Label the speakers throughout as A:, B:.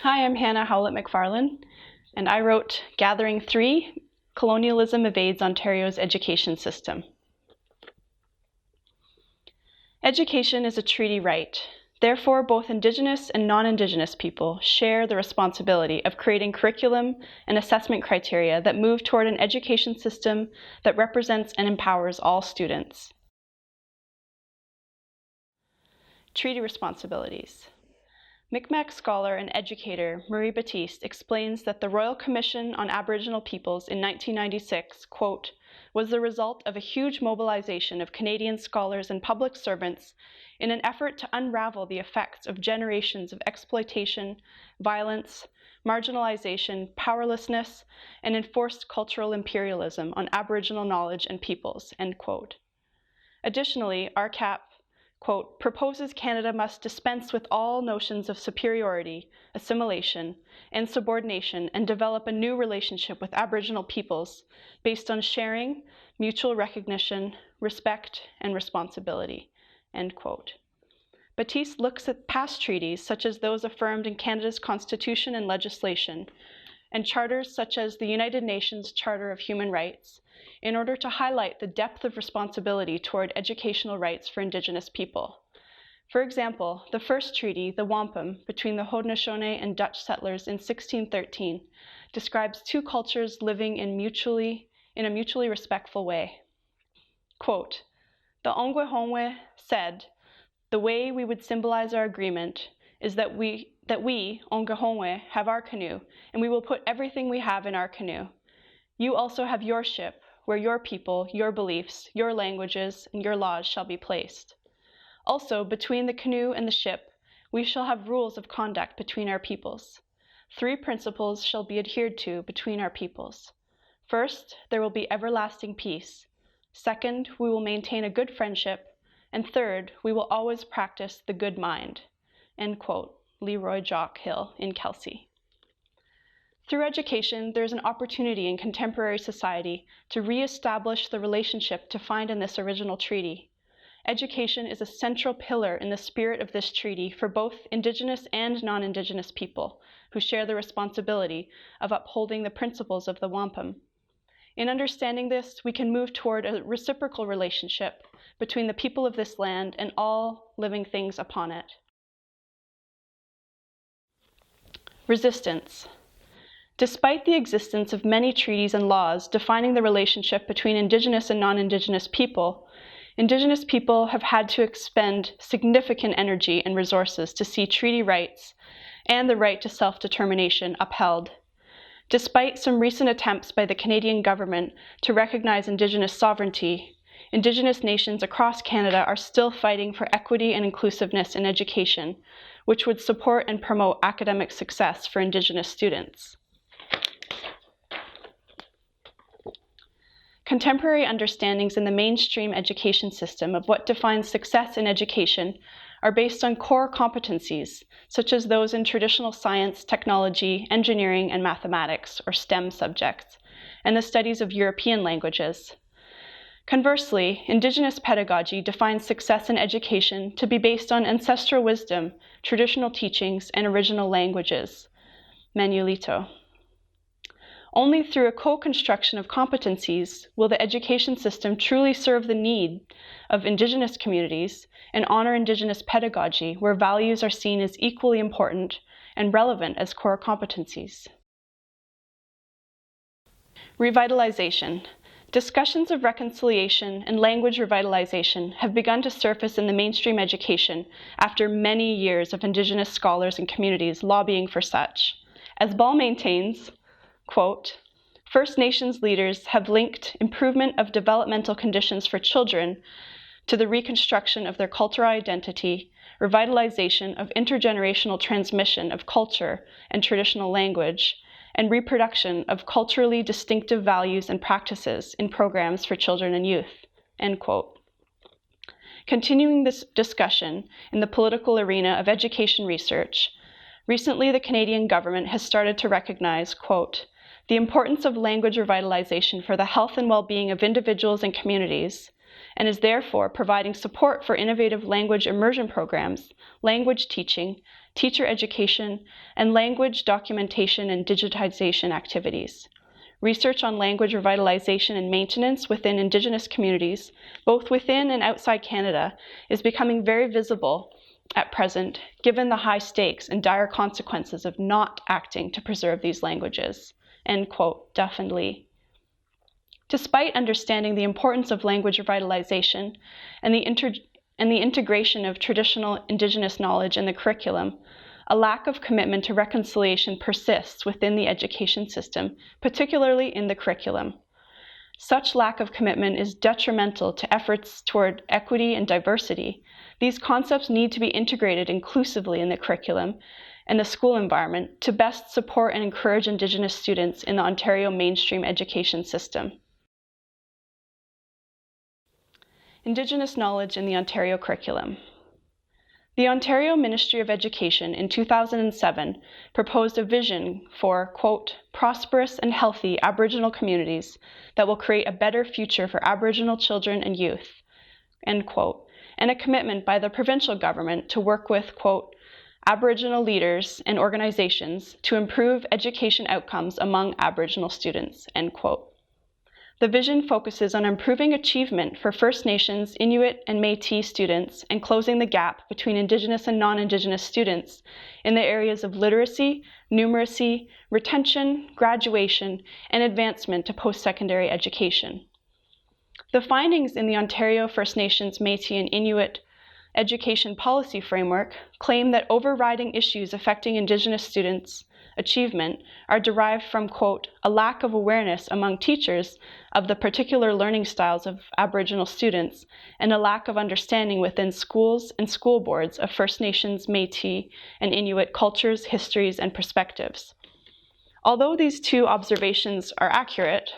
A: Hi, I'm Hannah Howlett-McFarlane, and I wrote Gathering 3, Colonialism Evades Ontario's Education System. Education is a treaty right. Therefore, both Indigenous and non-Indigenous people share the responsibility of creating curriculum and assessment criteria that move toward an education system that represents and empowers all students. Treaty responsibilities. Mi'kmaq scholar and educator Marie Batiste explains that the Royal Commission on Aboriginal Peoples in 1996, quote, was the result of a huge mobilization of Canadian scholars and public servants in an effort to unravel the effects of generations of exploitation, violence, marginalization, powerlessness, and enforced cultural imperialism on Aboriginal knowledge and peoples, end quote. Additionally, RCAP, quote, proposes Canada must dispense with all notions of superiority, assimilation, and subordination and develop a new relationship with Aboriginal peoples based on sharing, mutual recognition, respect, and responsibility, end quote. Batiste looks at past treaties such as those affirmed in Canada's Constitution and legislation, and charters such as the United Nations Charter of Human Rights, in order to highlight the depth of responsibility toward educational rights for Indigenous people. For example, the first treaty, the Wampum, between the Haudenosaunee and Dutch settlers in 1613, describes two cultures living in a mutually respectful way. Quote, the Ongwehongwe said, the way we would symbolize our agreement is that we, Ongwehongwe, have our canoe, and we will put everything we have in our canoe. You also have your ship, where your people, your beliefs, your languages, and your laws shall be placed. Also, between the canoe and the ship, we shall have rules of conduct between our peoples. 3 principles shall be adhered to between our peoples. First, there will be everlasting peace. Second, we will maintain a good friendship. And third, we will always practice the good mind. End quote. Leroy Jock Hill in Kelsey. Through education, there is an opportunity in contemporary society to re-establish the relationship defined in this original treaty. Education is a central pillar in the spirit of this treaty for both Indigenous and non-Indigenous people who share the responsibility of upholding the principles of the wampum. In understanding this, we can move toward a reciprocal relationship between the people of this land and all living things upon it. Resistance. Despite the existence of many treaties and laws defining the relationship between Indigenous and non-Indigenous people, Indigenous people have had to expend significant energy and resources to see treaty rights and the right to self-determination upheld. Despite some recent attempts by the Canadian government to recognize Indigenous sovereignty, Indigenous nations across Canada are still fighting for equity and inclusiveness in education, which would support and promote academic success for Indigenous students. Contemporary understandings in the mainstream education system of what defines success in education are based on core competencies, such as those in traditional science, technology, engineering, and mathematics, or STEM subjects, and the studies of European languages. Conversely, Indigenous pedagogy defines success in education to be based on ancestral wisdom, traditional teachings, and original languages, Manitoulin. Only through a co-construction of competencies will the education system truly serve the need of Indigenous communities and honor Indigenous pedagogy, where values are seen as equally important and relevant as core competencies. Revitalization. Discussions of reconciliation and language revitalization have begun to surface in the mainstream education after many years of Indigenous scholars and communities lobbying for such. As Ball maintains, quote, First Nations leaders have linked improvement of developmental conditions for children to the reconstruction of their cultural identity, revitalization of intergenerational transmission of culture and traditional language, and reproduction of culturally distinctive values and practices in programs for children and youth, end quote. Continuing this discussion in the political arena of education research, recently the Canadian government has started to recognize, quote, the importance of language revitalization for the health and well-being of individuals and communities, and is therefore providing support for innovative language immersion programs, language teaching, teacher education, and language documentation and digitization activities. Research on language revitalization and maintenance within Indigenous communities, both within and outside Canada, is becoming very visible at present, given the high stakes and dire consequences of not acting to preserve these languages." End quote, Duff and Lee. Despite understanding the importance of language revitalization and the integration of traditional Indigenous knowledge in the curriculum, a lack of commitment to reconciliation persists within the education system, particularly in the curriculum. Such lack of commitment is detrimental to efforts toward equity and diversity. These concepts need to be integrated inclusively in the curriculum and the school environment to best support and encourage Indigenous students in the Ontario mainstream education system. Indigenous knowledge in the Ontario curriculum. The Ontario Ministry of Education in 2007 proposed a vision for, quote, "prosperous and healthy Aboriginal communities that will create a better future for Aboriginal children and youth," end quote, and a commitment by the provincial government to work with, quote, "Aboriginal leaders and organizations to improve education outcomes among Aboriginal students," end quote. The vision focuses on improving achievement for First Nations, Inuit, and Métis students and closing the gap between Indigenous and non-Indigenous students in the areas of literacy, numeracy, retention, graduation, and advancement to post-secondary education. The findings in the Ontario First Nations, Métis, and Inuit Education Policy Framework claim that overriding issues affecting Indigenous students' achievement are derived from, quote, "a lack of awareness among teachers of the particular learning styles of Aboriginal students and a lack of understanding within schools and school boards of First Nations, Métis, and Inuit cultures, histories, and perspectives." Although these two observations are accurate,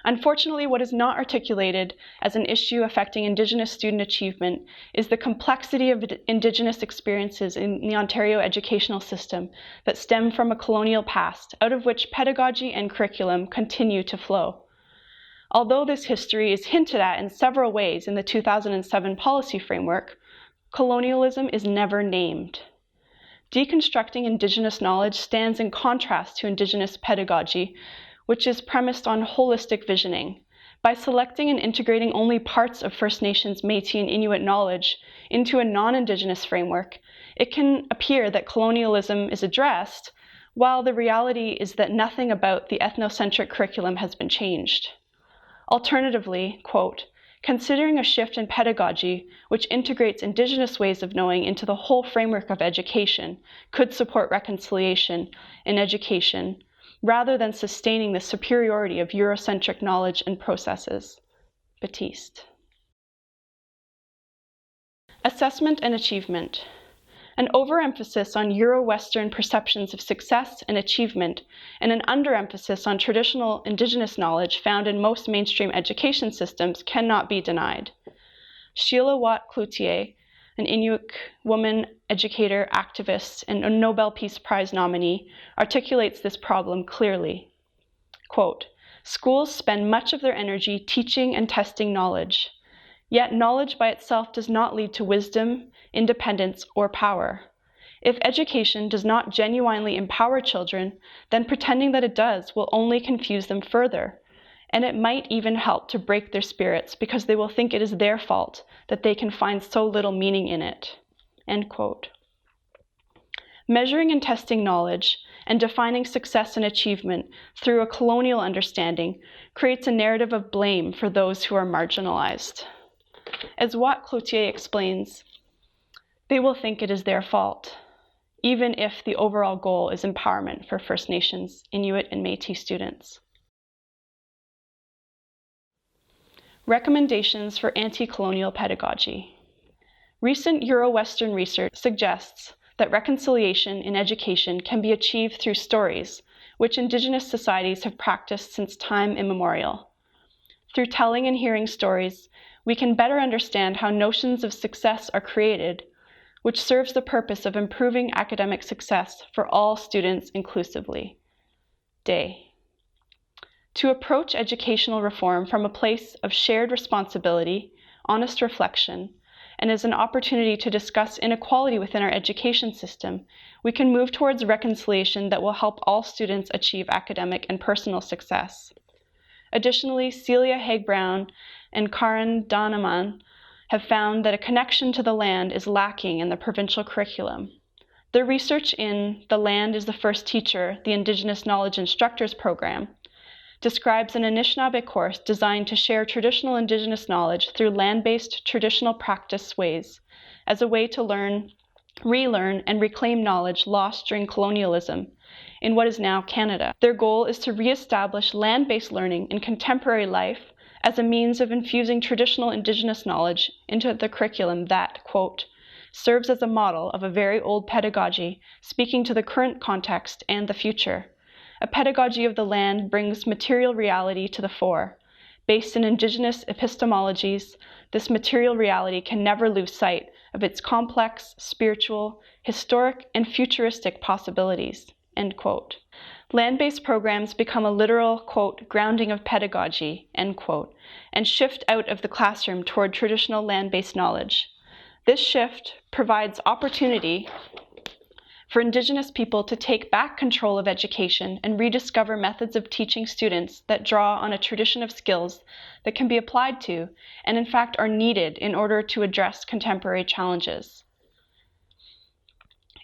A: unfortunately, what is not articulated as an issue affecting Indigenous student achievement is the complexity of Indigenous experiences in the Ontario educational system that stem from a colonial past, out of which pedagogy and curriculum continue to flow. Although this history is hinted at in several ways in the 2007 policy framework, colonialism is never named. Deconstructing Indigenous knowledge stands in contrast to Indigenous pedagogy, which is premised on holistic visioning. By selecting and integrating only parts of First Nations, Métis, and Inuit knowledge into a non-Indigenous framework, it can appear that colonialism is addressed, while the reality is that nothing about the ethnocentric curriculum has been changed. Alternatively, quote, "considering a shift in pedagogy which integrates Indigenous ways of knowing into the whole framework of education could support reconciliation in education, rather than sustaining the superiority of Eurocentric knowledge and processes." Batiste. Assessment and achievement. An overemphasis on Euro-Western perceptions of success and achievement, and an underemphasis on traditional Indigenous knowledge found in most mainstream education systems cannot be denied. Sheila Watt-Cloutier, an Inuit woman educator, activist, and a Nobel Peace Prize nominee, articulates this problem clearly. Quote, "Schools spend much of their energy teaching and testing knowledge. Yet knowledge by itself does not lead to wisdom, independence, or power. If education does not genuinely empower children, then pretending that it does will only confuse them further, and it might even help to break their spirits because they will think it is their fault that they can find so little meaning in it." End quote. Measuring and testing knowledge and defining success and achievement through a colonial understanding creates a narrative of blame for those who are marginalized. As Watt-Cloutier explains, they will think it is their fault, even if the overall goal is empowerment for First Nations, Inuit, and Métis students. Recommendations for anti-colonial pedagogy. Recent Euro-Western research suggests that reconciliation in education can be achieved through stories, which Indigenous societies have practiced since time immemorial. Through telling and hearing stories, we can better understand how notions of success are created, which serves the purpose of improving academic success for all students inclusively. Day. To approach educational reform from a place of shared responsibility, honest reflection, and as an opportunity to discuss inequality within our education system, we can move towards reconciliation that will help all students achieve academic and personal success. Additionally, Celia Haig-Brown and Karen Doneman have found that a connection to the land is lacking in the provincial curriculum. Their research in The Land is the First Teacher, the Indigenous Knowledge Instructors Program, describes an Anishinaabe course designed to share traditional Indigenous knowledge through land-based traditional practice ways as a way to learn, relearn, and reclaim knowledge lost during colonialism in what is now Canada. Their goal is to reestablish land-based learning in contemporary life as a means of infusing traditional Indigenous knowledge into the curriculum that, quote, serves as a model of a very old pedagogy speaking to the current context and the future. A pedagogy of the land brings material reality to the fore. Based in Indigenous epistemologies, this material reality can never lose sight of its complex, spiritual, historic, and futuristic possibilities, end quote. Land-based programs become a literal, quote, grounding of pedagogy, end quote, and shift out of the classroom toward traditional land-based knowledge. This shift provides opportunity for Indigenous people to take back control of education and rediscover methods of teaching students that draw on a tradition of skills that can be applied to and in fact are needed in order to address contemporary challenges.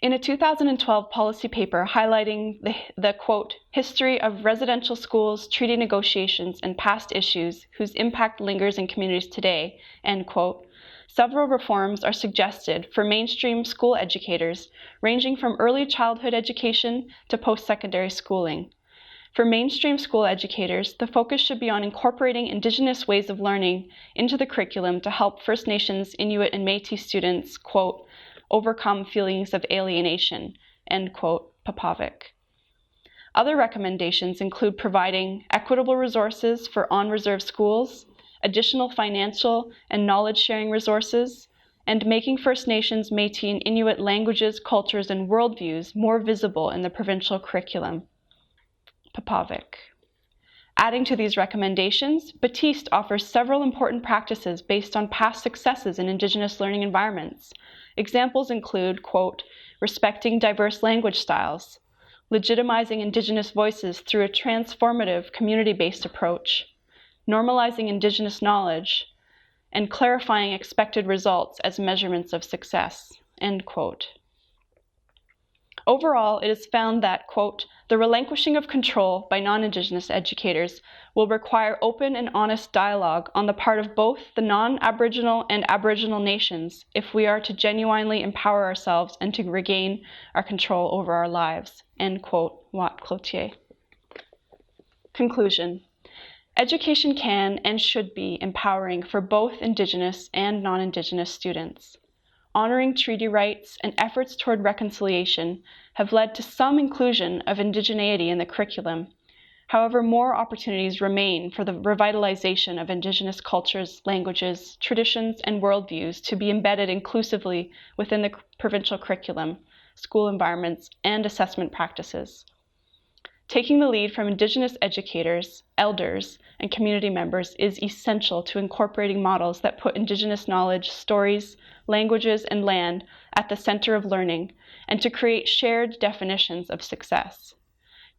A: In a 2012 policy paper highlighting the quote, history of residential schools, treaty negotiations, and past issues whose impact lingers in communities today, end quote, several reforms are suggested for mainstream school educators, ranging from early childhood education to post-secondary schooling. For mainstream school educators, the focus should be on incorporating Indigenous ways of learning into the curriculum to help First Nations, Inuit, and Métis students, quote, overcome feelings of alienation, end quote, Popovic. Other recommendations include providing equitable resources for on-reserve schools, additional financial and knowledge-sharing resources, and making First Nations, Métis, and Inuit languages, cultures, and worldviews more visible in the provincial curriculum. Popovic. Adding to these recommendations, Batiste offers several important practices based on past successes in Indigenous learning environments. Examples include, quote, respecting diverse language styles, legitimizing Indigenous voices through a transformative community-based approach, normalizing Indigenous knowledge, and clarifying expected results as measurements of success, end quote. Overall, it is found that, quote, the relinquishing of control by non-Indigenous educators will require open and honest dialogue on the part of both the non-Aboriginal and Aboriginal nations if we are to genuinely empower ourselves and to regain our control over our lives, end quote, Watt Cloutier. Conclusion. Education can and should be empowering for both Indigenous and non-Indigenous students. Honoring treaty rights and efforts toward reconciliation have led to some inclusion of indigeneity in the curriculum. However, more opportunities remain for the revitalization of Indigenous cultures, languages, traditions, and worldviews to be embedded inclusively within the provincial curriculum, school environments, and assessment practices. Taking the lead from Indigenous educators, elders, and community members is essential to incorporating models that put Indigenous knowledge, stories, languages, and land at the center of learning, and to create shared definitions of success.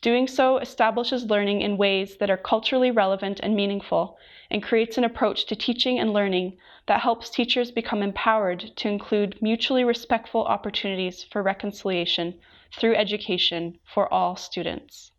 A: Doing so establishes learning in ways that are culturally relevant and meaningful, and creates an approach to teaching and learning that helps teachers become empowered to include mutually respectful opportunities for reconciliation through education for all students.